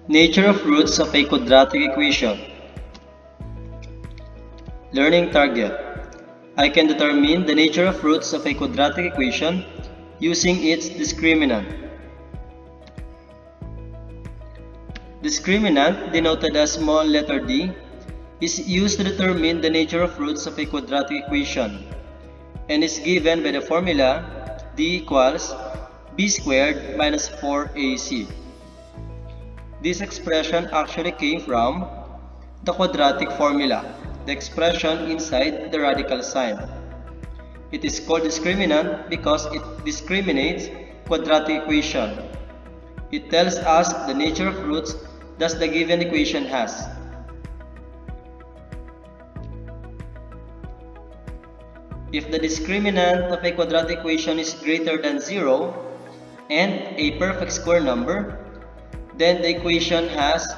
Nature of roots of a quadratic equation. Learning target. I can determine the nature of roots of a quadratic equation using its discriminant. Discriminant, denoted as small letter d, is used to determine the nature of roots of a quadratic equation and is given by the formula d equals b squared minus 4ac. This expression actually came from the quadratic formula, the expression inside the radical sign. It is called discriminant because it discriminates quadratic equation. It tells us the nature of roots that the given equation has. If the discriminant of a quadratic equation is greater than 0 and a perfect square number, then the equation has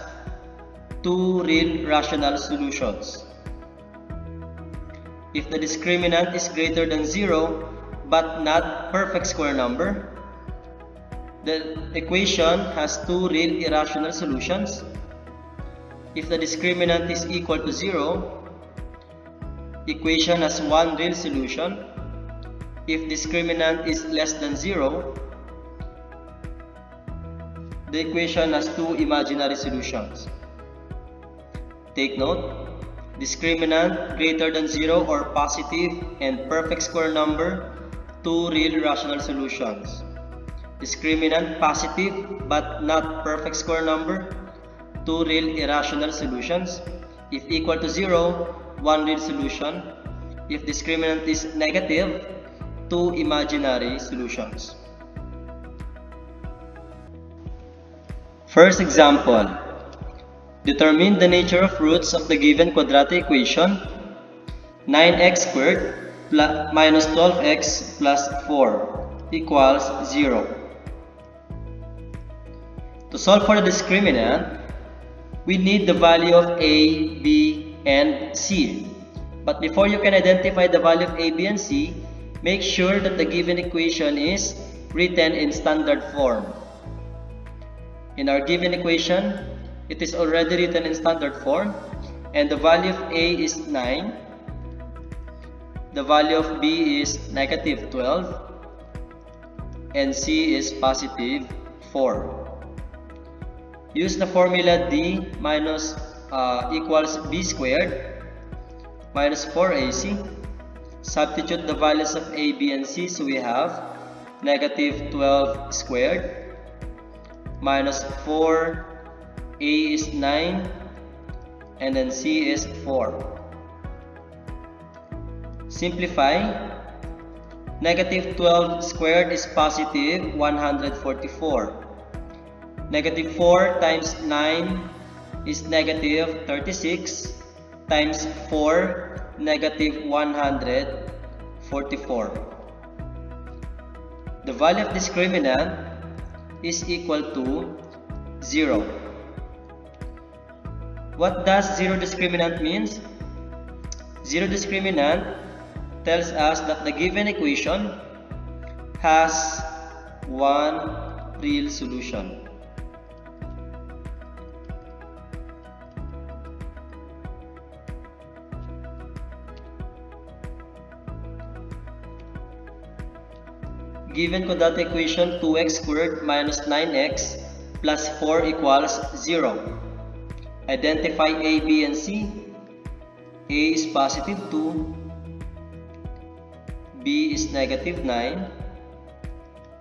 two real rational solutions. If the discriminant is greater than 0 but not perfect square number, the equation has two real irrational solutions. If the discriminant is equal to 0, equation has one real solution. If discriminant is less than 0, the equation has two imaginary solutions. Take note, discriminant greater than 0 or positive and perfect square number, two real rational solutions. Discriminant positive but not perfect square number, two real irrational solutions. If equal to 0, one real solution. If discriminant is negative, two imaginary solutions. First example. Determine the nature of roots of the given quadratic equation 9x squared minus 12x plus 4 equals 0. To solve for the discriminant, we need the value of a, b, and c. But before you can identify the value of a, b, and c, make sure that the given equation is written in standard form. In our given equation, it is already written in standard form, and the value of a is 9, the value of b is negative 12, and c is positive 4. Use the formula d minus equals b squared minus 4ac. Substitute the values of a, b, and c, so we have negative 12 squared minus 4, a is 9, and then c is 4. Simplify. Negative 12 squared is positive 144. Negative 4 times 9 is negative 36 times 4, negative 144. The value of discriminant is equal to 0. What does zero discriminant means? Zero discriminant tells us that the given equation has one real solution. Given quadratic equation 2x squared minus 9x plus 4 equals 0. Identify a, b, and c. A is positive 2, b is negative 9,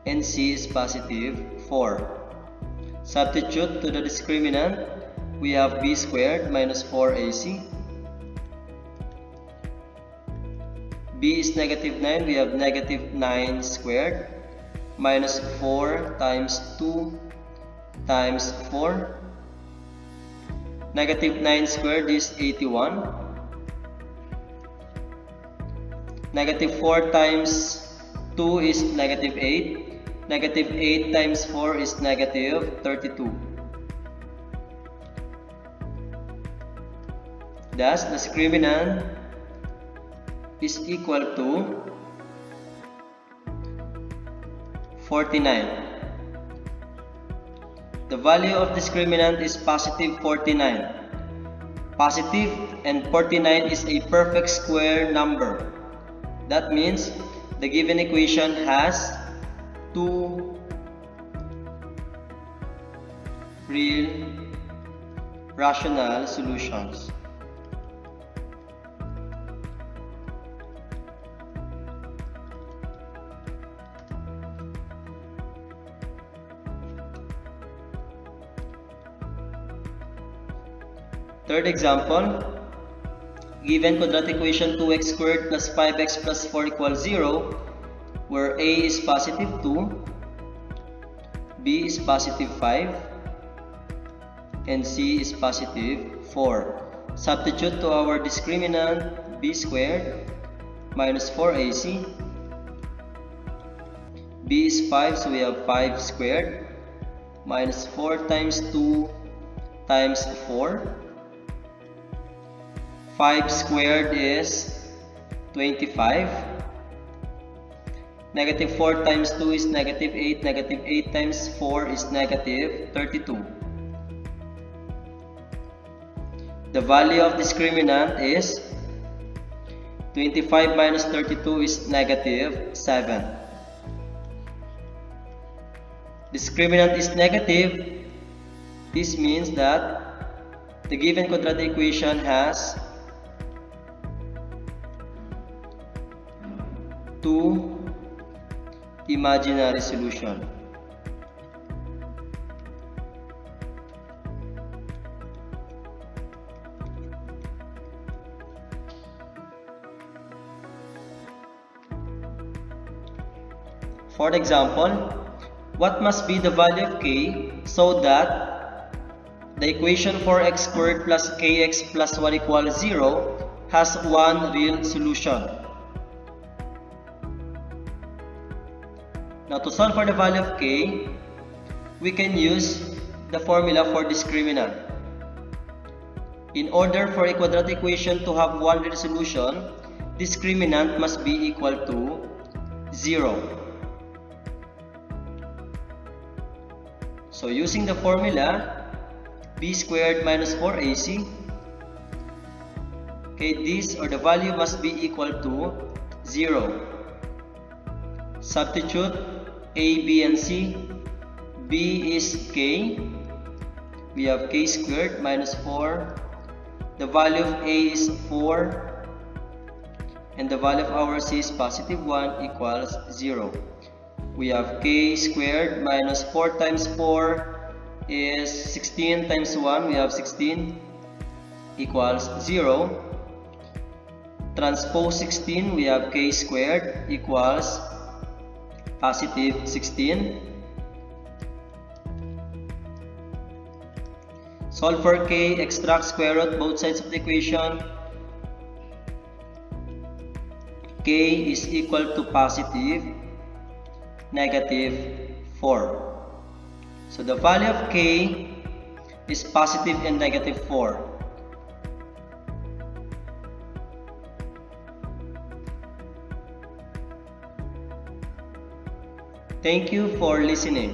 and c is positive 4. Substitute to the discriminant, we have b squared minus 4ac. b is negative 9, we have negative 9 squared minus 4 times 2 times 4. Negative 9 squared is 81. Negative 4 times 2 is negative 8. Negative 8 times 4 is negative 32. Thus, the discriminant is equal to 49. The value of discriminant is positive 49. Positive and 49 is a perfect square number. That means the given equation has two real rational solutions. Third example, given quadratic equation 2x squared plus 5x plus 4 equals 0, where a is positive 2, b is positive 5, and c is positive 4. Substitute to our discriminant b squared minus 4ac. b is 5, so we have 5 squared minus 4 times 2 times 4. 5 squared is 25. Negative 4 times 2 is negative 8. Negative 8 times 4 is negative 32. The value of discriminant is 25 minus 32 is negative 7. Discriminant is negative. This means that the given quadratic equation has two imaginary solutions. For example, what must be the value of k so that the equation 4x squared plus kx plus 1 equals 0 has one real solution? Now, to solve for the value of k, we can use the formula for discriminant. In order for a quadratic equation to have one real solution, discriminant must be equal to 0. So, using the formula b squared minus 4ac, okay, this or the value must be equal to 0. Substitute a, b, and c. b is k. We have k squared minus 4. The value of a is 4. And the value of our c is positive 1 equals 0. We have k squared minus 4 times 4 is 16 times 1. We have 16 equals 0. Transpose 16, we have k squared equals positive 16. Solve for k, extract square root both sides of the equation. K is equal to positive negative 4. So the value of k is positive and negative 4. Thank you for listening.